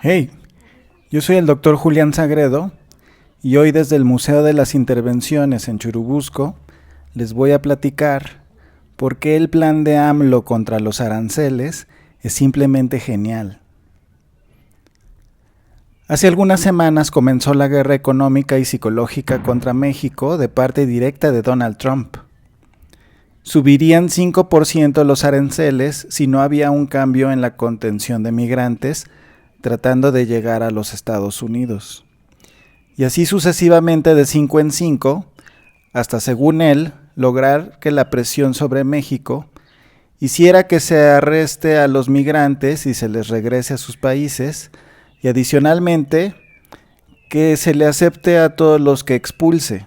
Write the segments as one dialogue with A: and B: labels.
A: Hey, yo soy el doctor Julián Sagredo y hoy desde el Museo de las Intervenciones en Churubusco les voy a platicar por qué el plan de AMLO contra los aranceles es simplemente genial. Hace algunas semanas comenzó la guerra económica y psicológica contra México de parte directa de Donald Trump. Subirían 5% los aranceles si no había un cambio en la contención de migrantes tratando de llegar a los Estados Unidos. Y así sucesivamente de 5 en 5, hasta según él, lograr que la presión sobre México hiciera que se arreste a los migrantes y se les regrese a sus países, y adicionalmente que se le acepte a todos los que expulse.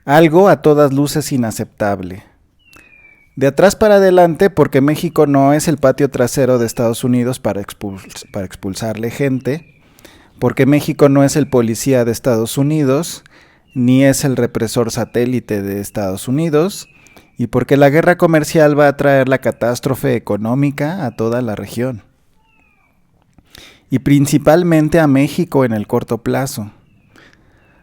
A: Algo a todas luces inaceptable. De atrás para adelante, porque México no es el patio trasero de Estados Unidos para expulsarle gente, porque México no es el policía de Estados Unidos, ni es el represor satélite de Estados Unidos, y porque la guerra comercial va a traer la catástrofe económica a toda la región. Y principalmente a México en el corto plazo.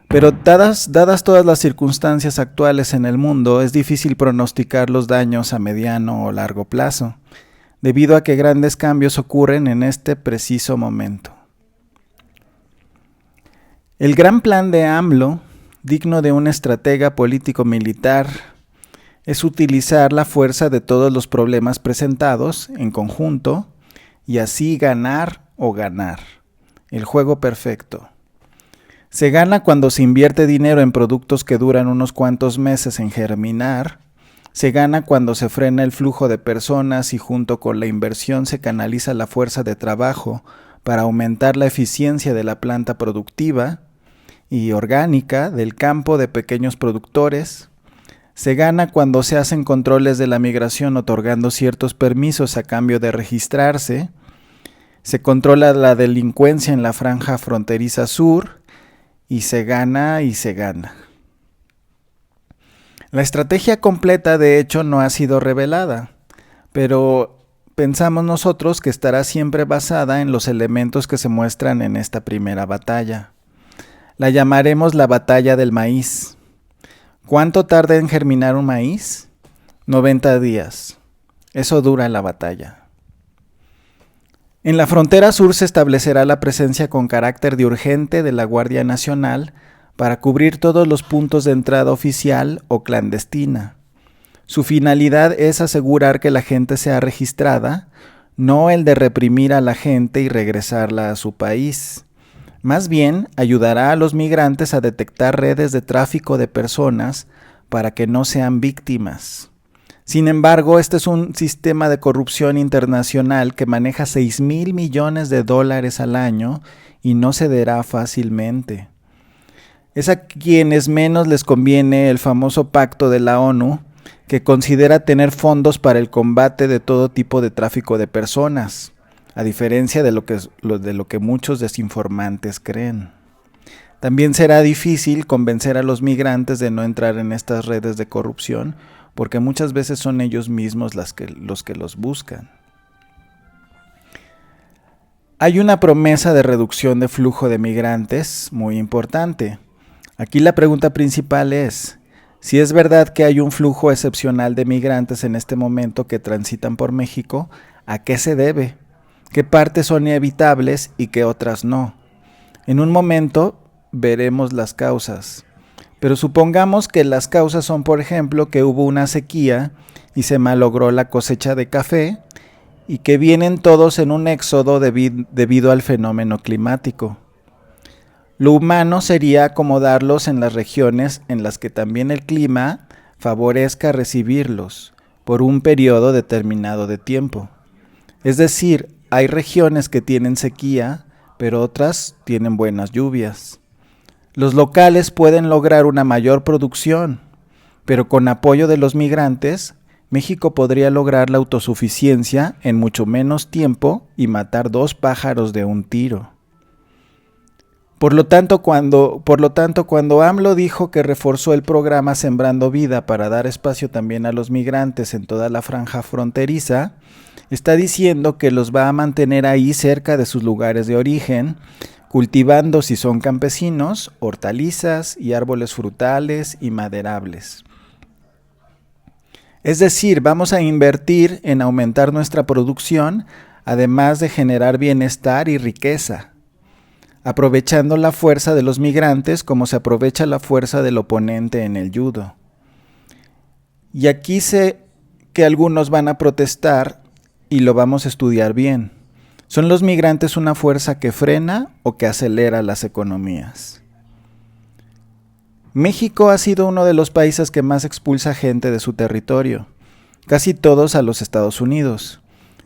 A: Pero dadas todas las circunstancias actuales en el mundo, es difícil pronosticar los daños a mediano o largo plazo, debido a que grandes cambios ocurren en este preciso momento. El gran plan de AMLO, digno de un estratega político-militar, es utilizar la fuerza de todos los problemas presentados en conjunto y así ganar o ganar. El juego perfecto. Se gana cuando se invierte dinero en productos que duran unos cuantos meses en germinar. Se gana cuando se frena el flujo de personas y junto con la inversión se canaliza la fuerza de trabajo para aumentar la eficiencia de la planta productiva y orgánica del campo de pequeños productores. Se gana cuando se hacen controles de la migración otorgando ciertos permisos a cambio de registrarse. Se controla la delincuencia en la franja fronteriza sur. Y se gana y se gana. La estrategia completa, de hecho, no ha sido revelada, pero pensamos nosotros que estará siempre basada en los elementos que se muestran en esta primera batalla. La llamaremos la batalla del maíz. ¿Cuánto tarda en germinar un maíz? 90 días. Eso dura la batalla. En la frontera sur se establecerá la presencia con carácter de urgente de la Guardia Nacional para cubrir todos los puntos de entrada oficial o clandestina. Su finalidad es asegurar que la gente sea registrada, no el de reprimir a la gente y regresarla a su país. Más bien, ayudará a los migrantes a detectar redes de tráfico de personas para que no sean víctimas. Sin embargo, este es un sistema de corrupción internacional que maneja 6,000 millones de dólares al año y no cederá fácilmente. Es a quienes menos les conviene el famoso pacto de la ONU, que considera tener fondos para el combate de todo tipo de tráfico de personas, a diferencia de lo que muchos desinformantes creen. También será difícil convencer a los migrantes de no entrar en estas redes de corrupción, porque muchas veces son ellos mismos los que los buscan. Hay una promesa de reducción de flujo de migrantes muy importante. Aquí la pregunta principal es, si es verdad que hay un flujo excepcional de migrantes en este momento que transitan por México, ¿a qué se debe? ¿Qué partes son inevitables y qué otras no? En un momento veremos las causas. Pero supongamos que las causas son, por ejemplo, que hubo una sequía y se malogró la cosecha de café y que vienen todos en un éxodo debido al fenómeno climático. Lo humano sería acomodarlos en las regiones en las que también el clima favorezca recibirlos por un periodo determinado de tiempo. Es decir, hay regiones que tienen sequía, pero otras tienen buenas lluvias. Los locales pueden lograr una mayor producción, pero con apoyo de los migrantes, México podría lograr la autosuficiencia en mucho menos tiempo y matar 2 pájaros de un tiro. Por lo tanto, cuando AMLO dijo que reforzó el programa Sembrando Vida para dar espacio también a los migrantes en toda la franja fronteriza, Está diciendo que los va a mantener ahí cerca de sus lugares de origen, cultivando, si son campesinos, hortalizas y árboles frutales y maderables. Es decir, vamos a invertir en aumentar nuestra producción, además de generar bienestar y riqueza, aprovechando la fuerza de los migrantes como se aprovecha la fuerza del oponente en el judo. Y aquí sé que algunos van a protestar y lo vamos a estudiar bien. ¿Son los migrantes una fuerza que frena o que acelera las economías? México ha sido uno de los países que más expulsa gente de su territorio, casi todos a los Estados Unidos.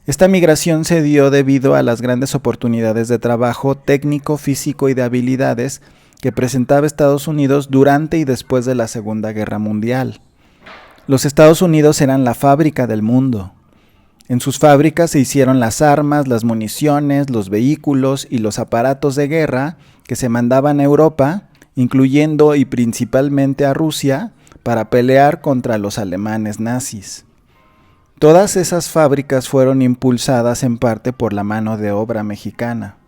A: Esta migración se dio debido a las grandes oportunidades de trabajo técnico, físico y de habilidades que presentaba Estados Unidos durante y después de la Segunda Guerra Mundial. Los Estados Unidos eran la fábrica del mundo. En sus fábricas se hicieron las armas, las municiones, los vehículos y los aparatos de guerra que se mandaban a Europa, incluyendo y principalmente a Rusia, para pelear contra los alemanes nazis. Todas esas fábricas fueron impulsadas en parte por la mano de obra mexicana.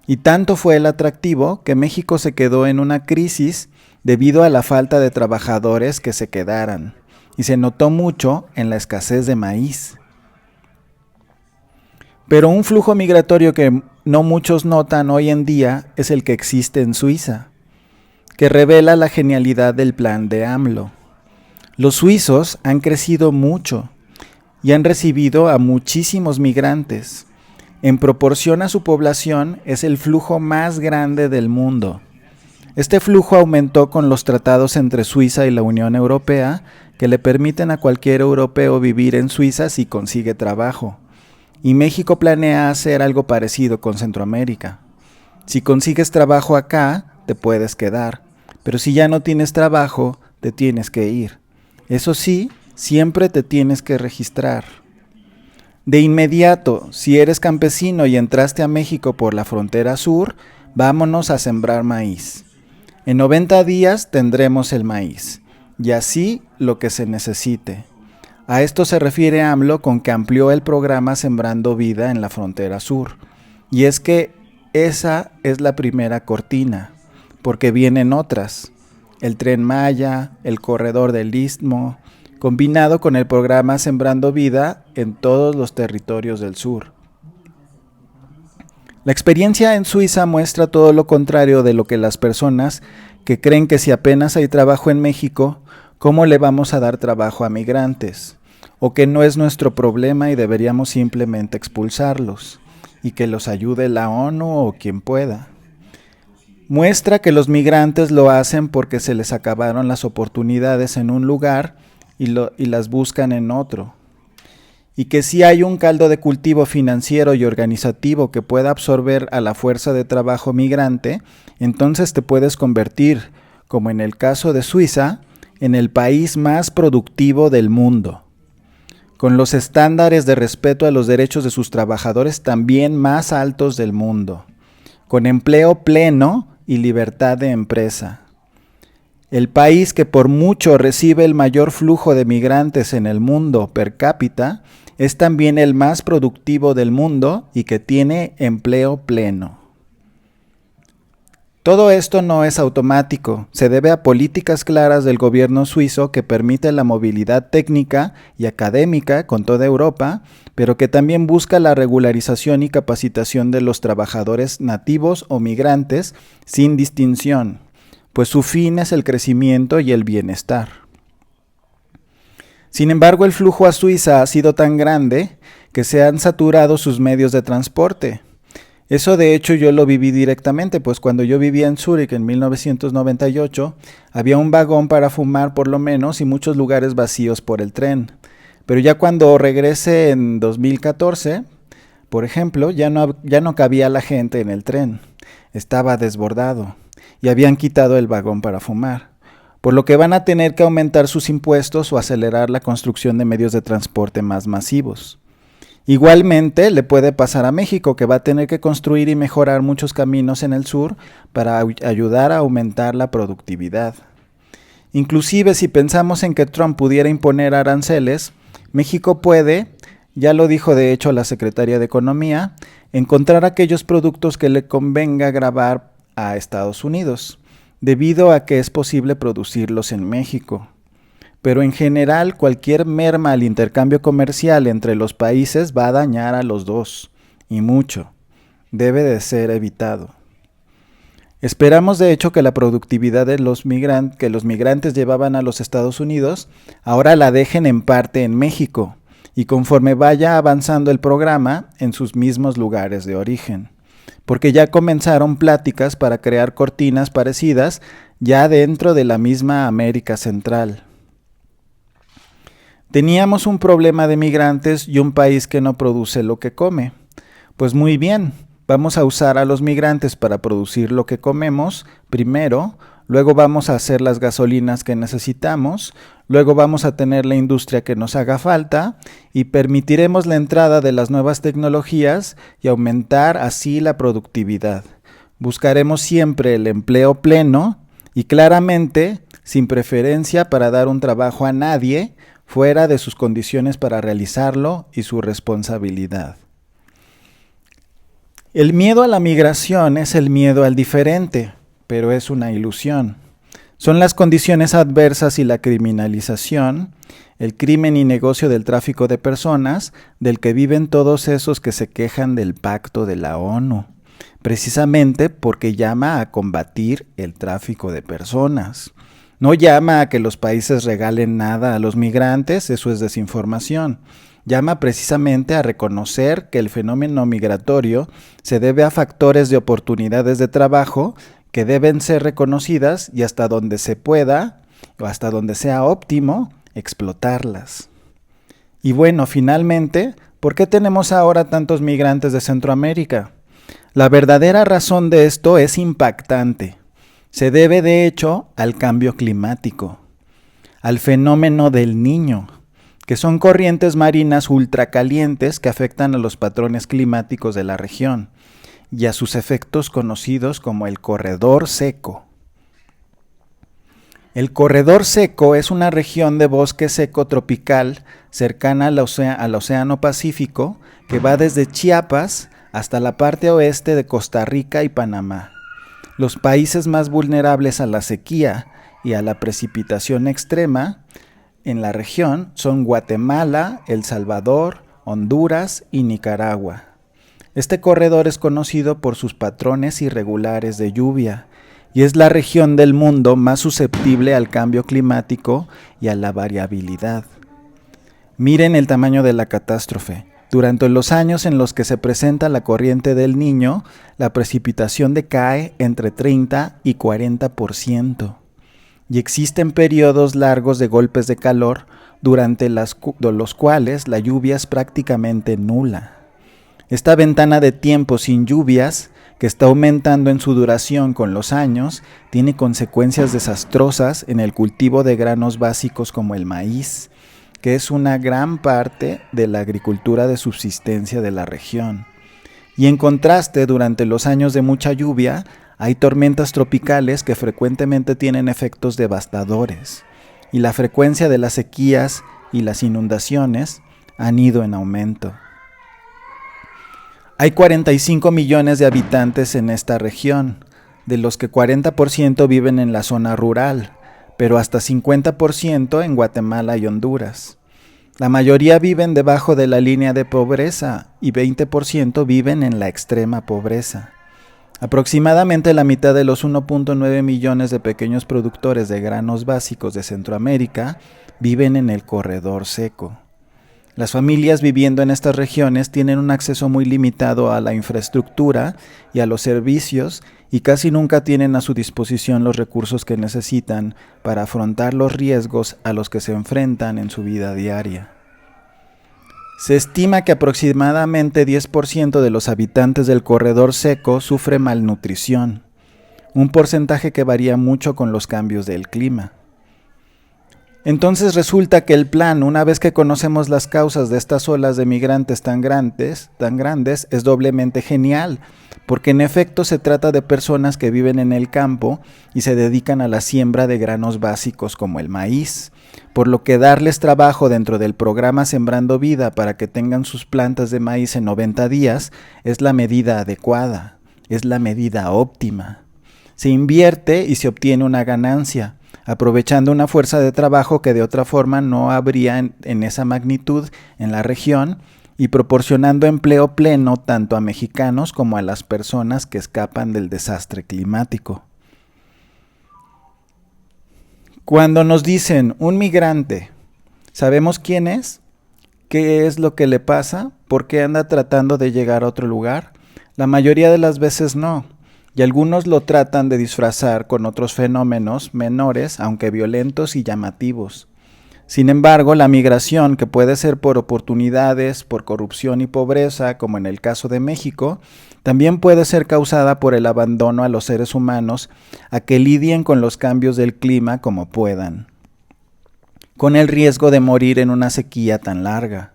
A: Y tanto fue el atractivo que México se quedó en una crisis debido a la falta de trabajadores que se quedaran, y se notó mucho en la escasez de maíz. Pero un flujo migratorio que no muchos notan hoy en día es el que existe en Suiza, que revela la genialidad del plan de AMLO. Los suizos han crecido mucho y han recibido a muchísimos migrantes. En proporción a su población, es el flujo más grande del mundo. Este flujo aumentó con los tratados entre Suiza y la Unión Europea, que le permiten a cualquier europeo vivir en Suiza si consigue trabajo. Y México planea hacer algo parecido con Centroamérica. Si consigues trabajo acá, te puedes quedar, pero si ya no tienes trabajo, te tienes que ir. Eso sí, siempre te tienes que registrar. De inmediato, si eres campesino y entraste a México por la frontera sur, vámonos a sembrar maíz. En 90 días tendremos el maíz, y así lo que se necesite. A esto se refiere AMLO con que amplió el programa Sembrando Vida en la frontera sur. Y es que esa es la primera cortina, porque vienen otras. El Tren Maya, el Corredor del Istmo, combinado con el programa Sembrando Vida en todos los territorios del sur. La experiencia en Suiza muestra todo lo contrario de lo que las personas que creen que si apenas hay trabajo en México, ¿cómo le vamos a dar trabajo a migrantes? O que no es nuestro problema y deberíamos simplemente expulsarlos, y que los ayude la ONU o quien pueda. Muestra que los migrantes lo hacen porque se les acabaron las oportunidades en un lugar y las buscan en otro. Y que si hay un caldo de cultivo financiero y organizativo que pueda absorber a la fuerza de trabajo migrante, entonces te puedes convertir, como en el caso de Suiza, en el país más productivo del mundo, con los estándares de respeto a los derechos de sus trabajadores también más altos del mundo, con empleo pleno y libertad de empresa. El país que por mucho recibe el mayor flujo de migrantes en el mundo per cápita es también el más productivo del mundo y que tiene empleo pleno. Todo esto no es automático, se debe a políticas claras del gobierno suizo que permite la movilidad técnica y académica con toda Europa, pero que también busca la regularización y capacitación de los trabajadores nativos o migrantes sin distinción, pues su fin es el crecimiento y el bienestar. Sin embargo, el flujo a Suiza ha sido tan grande que se han saturado sus medios de transporte. Eso de hecho yo lo viví directamente, pues cuando yo vivía en Zúrich en 1998, había un vagón para fumar por lo menos y muchos lugares vacíos por el tren. Pero ya cuando regresé en 2014, por ejemplo, ya no cabía la gente en el tren. Estaba desbordado y habían quitado el vagón para fumar, por lo que van a tener que aumentar sus impuestos o acelerar la construcción de medios de transporte más masivos. Igualmente le puede pasar a México, que va a tener que construir y mejorar muchos caminos en el sur para ayudar a aumentar la productividad. Inclusive si pensamos en que Trump pudiera imponer aranceles, México puede Ya lo dijo de hecho la Secretaría de Economía, encontrar aquellos productos que le convenga grabar a Estados Unidos, debido a que es posible producirlos en México. Pero en general, cualquier merma al intercambio comercial entre los países va a dañar a los dos, y mucho. Debe de ser evitado. Esperamos de hecho que la productividad de que los migrantes llevaban a los Estados Unidos ahora la dejen en parte en México, y conforme vaya avanzando el programa en sus mismos lugares de origen. Porque ya comenzaron pláticas para crear cortinas parecidas ya dentro de la misma América Central. Teníamos un problema de migrantes y un país que no produce lo que come. Pues muy bien, vamos a usar a los migrantes para producir lo que comemos primero, luego vamos a hacer las gasolinas que necesitamos, luego vamos a tener la industria que nos haga falta y permitiremos la entrada de las nuevas tecnologías y aumentar así la productividad. Buscaremos siempre el empleo pleno y claramente sin preferencia para dar un trabajo a nadie fuera de sus condiciones para realizarlo y su responsabilidad. El miedo a la migración es el miedo al diferente, pero es una ilusión. Son las condiciones adversas y la criminalización, el crimen y negocio del tráfico de personas, del que viven todos esos que se quejan del pacto de la ONU, precisamente porque llama a combatir el tráfico de personas. No llama a que los países regalen nada a los migrantes, eso es desinformación. Llama precisamente a reconocer que el fenómeno migratorio se debe a factores de oportunidades de trabajo que deben ser reconocidas y hasta donde se pueda, o hasta donde sea óptimo, explotarlas. Y bueno, finalmente, ¿por qué tenemos ahora tantos migrantes de Centroamérica? La verdadera razón de esto es impactante. Se debe, de hecho, al cambio climático, al fenómeno del Niño, que son corrientes marinas ultracalientes que afectan a los patrones climáticos de la región y a sus efectos conocidos como el corredor seco. El corredor seco es una región de bosque seco tropical cercana al Océano Pacífico que va desde Chiapas hasta la parte oeste de Costa Rica y Panamá. Los países más vulnerables a la sequía y a la precipitación extrema en la región son Guatemala, El Salvador, Honduras y Nicaragua. Este corredor es conocido por sus patrones irregulares de lluvia y es la región del mundo más susceptible al cambio climático y a la variabilidad. Miren el tamaño de la catástrofe. Durante los años en los que se presenta la corriente del Niño, la precipitación decae entre 30 y 40%. Y existen periodos largos de golpes de calor durante los cuales la lluvia es prácticamente nula. Esta ventana de tiempo sin lluvias, que está aumentando en su duración con los años, tiene consecuencias desastrosas en el cultivo de granos básicos como el maíz, que es una gran parte de la agricultura de subsistencia de la región. Y en contraste, durante los años de mucha lluvia, hay tormentas tropicales que frecuentemente tienen efectos devastadores, y la frecuencia de las sequías y las inundaciones han ido en aumento. Hay 45 millones de habitantes en esta región, de los que 40% viven en la zona rural, pero hasta 50% en Guatemala y Honduras. La mayoría viven debajo de la línea de pobreza y 20% viven en la extrema pobreza. Aproximadamente la mitad de los 1.9 millones de pequeños productores de granos básicos de Centroamérica viven en el corredor seco. Las familias viviendo en estas regiones tienen un acceso muy limitado a la infraestructura y a los servicios y casi nunca tienen a su disposición los recursos que necesitan para afrontar los riesgos a los que se enfrentan en su vida diaria. Se estima que aproximadamente 10% de los habitantes del corredor seco sufre malnutrición, un porcentaje que varía mucho con los cambios del clima. Entonces resulta que el plan, una vez que conocemos las causas de estas olas de migrantes tan grandes, es doblemente genial, porque en efecto se trata de personas que viven en el campo y se dedican a la siembra de granos básicos como el maíz, por lo que darles trabajo dentro del programa Sembrando Vida para que tengan sus plantas de maíz en 90 días es la medida adecuada, es la medida óptima. Se invierte y se obtiene una ganancia, aprovechando una fuerza de trabajo que de otra forma no habría en esa magnitud en la región y proporcionando empleo pleno tanto a mexicanos como a las personas que escapan del desastre climático. Cuando nos dicen un migrante, ¿sabemos quién es? ¿Qué es lo que le pasa? ¿Por qué anda tratando de llegar a otro lugar? La mayoría de las veces no, y algunos lo tratan de disfrazar con otros fenómenos menores, aunque violentos y llamativos. Sin embargo, la migración, que puede ser por oportunidades, por corrupción y pobreza, como en el caso de México, también puede ser causada por el abandono a los seres humanos a que lidien con los cambios del clima como puedan, con el riesgo de morir en una sequía tan larga,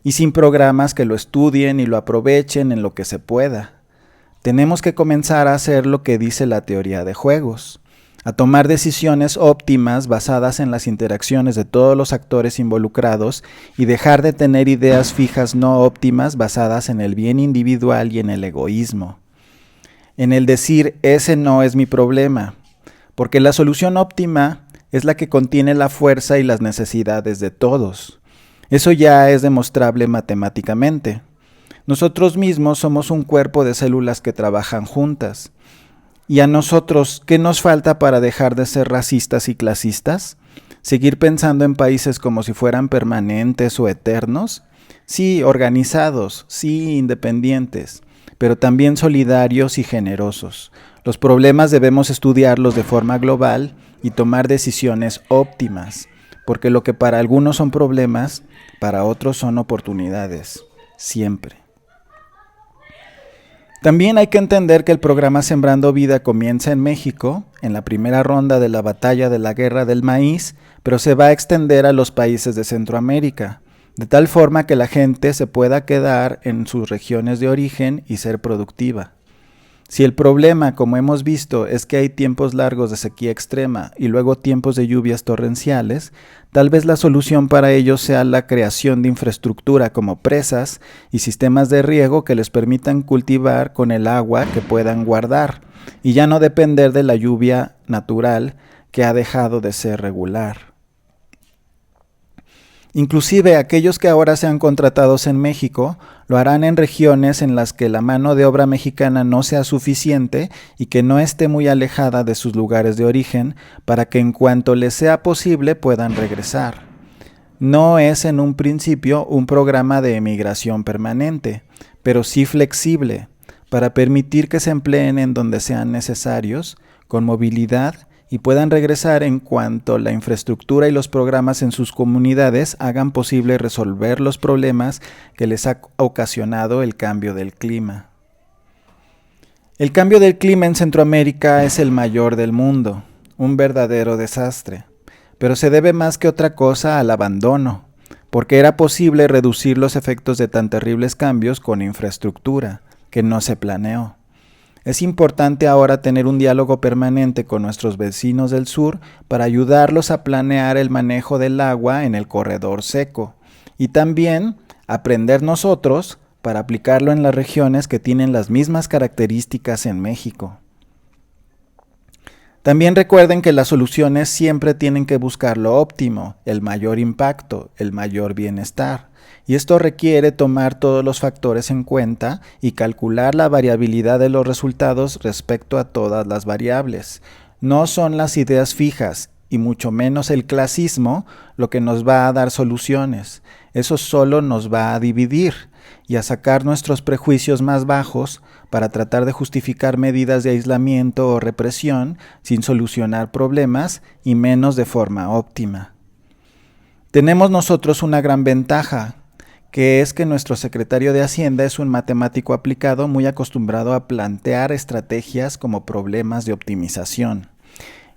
A: y sin programas que lo estudien y lo aprovechen en lo que se pueda. Tenemos que comenzar a hacer lo que dice la teoría de juegos, a tomar decisiones óptimas basadas en las interacciones de todos los actores involucrados y dejar de tener ideas fijas no óptimas basadas en el bien individual y en el egoísmo. En el decir, ese no es mi problema, porque la solución óptima es la que contiene la fuerza y las necesidades de todos. Eso ya es demostrable matemáticamente. Nosotros mismos somos un cuerpo de células que trabajan juntas. ¿Y a nosotros qué nos falta para dejar de ser racistas y clasistas? ¿Seguir pensando en países como si fueran permanentes o eternos? Sí, organizados, sí, independientes, pero también solidarios y generosos. Los problemas debemos estudiarlos de forma global y tomar decisiones óptimas, porque lo que para algunos son problemas, para otros son oportunidades, siempre. También hay que entender que el programa Sembrando Vida comienza en México, en la primera ronda de la batalla de la guerra del maíz, pero se va a extender a los países de Centroamérica, de tal forma que la gente se pueda quedar en sus regiones de origen y ser productiva. Si el problema, como hemos visto, es que hay tiempos largos de sequía extrema y luego tiempos de lluvias torrenciales, tal vez la solución para ello sea la creación de infraestructura como presas y sistemas de riego que les permitan cultivar con el agua que puedan guardar y ya no depender de la lluvia natural que ha dejado de ser regular. Inclusive aquellos que ahora sean contratados en México lo harán en regiones en las que la mano de obra mexicana no sea suficiente y que no esté muy alejada de sus lugares de origen para que en cuanto les sea posible puedan regresar. No es en un principio un programa de emigración permanente, pero sí flexible, para permitir que se empleen en donde sean necesarios, con movilidad y puedan regresar en cuanto la infraestructura y los programas en sus comunidades hagan posible resolver los problemas que les ha ocasionado el cambio del clima. El cambio del clima en Centroamérica es el mayor del mundo, un verdadero desastre, pero se debe más que otra cosa al abandono, porque era posible reducir los efectos de tan terribles cambios con infraestructura, que no se planeó. Es importante ahora tener un diálogo permanente con nuestros vecinos del sur para ayudarlos a planear el manejo del agua en el corredor seco y también aprender nosotros para aplicarlo en las regiones que tienen las mismas características en México. También recuerden que las soluciones siempre tienen que buscar lo óptimo, el mayor impacto, el mayor bienestar. Y esto requiere tomar todos los factores en cuenta y calcular la variabilidad de los resultados respecto a todas las variables. No son las ideas fijas, y mucho menos el clasismo, lo que nos va a dar soluciones. Eso solo nos va a dividir y a sacar nuestros prejuicios más bajos para tratar de justificar medidas de aislamiento o represión sin solucionar problemas y menos de forma óptima. Tenemos nosotros una gran ventaja, que es que nuestro secretario de Hacienda es un matemático aplicado muy acostumbrado a plantear estrategias como problemas de optimización,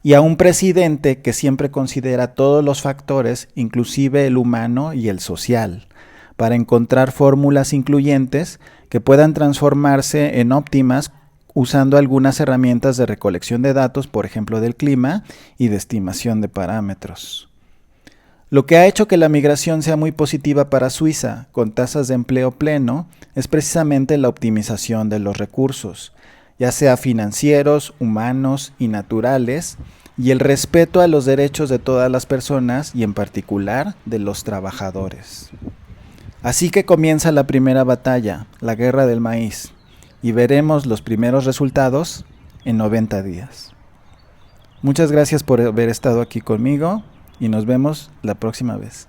A: y a un presidente que siempre considera todos los factores, inclusive el humano y el social, para encontrar fórmulas incluyentes que puedan transformarse en óptimas usando algunas herramientas de recolección de datos, por ejemplo del clima, y de estimación de parámetros. Lo que ha hecho que la migración sea muy positiva para Suiza, con tasas de empleo pleno, es precisamente la optimización de los recursos, ya sea financieros, humanos y naturales, y el respeto a los derechos de todas las personas y en particular de los trabajadores. Así que comienza la primera batalla, la guerra del maíz, y veremos los primeros resultados en 90 días. Muchas gracias por haber estado aquí conmigo y nos vemos la próxima vez.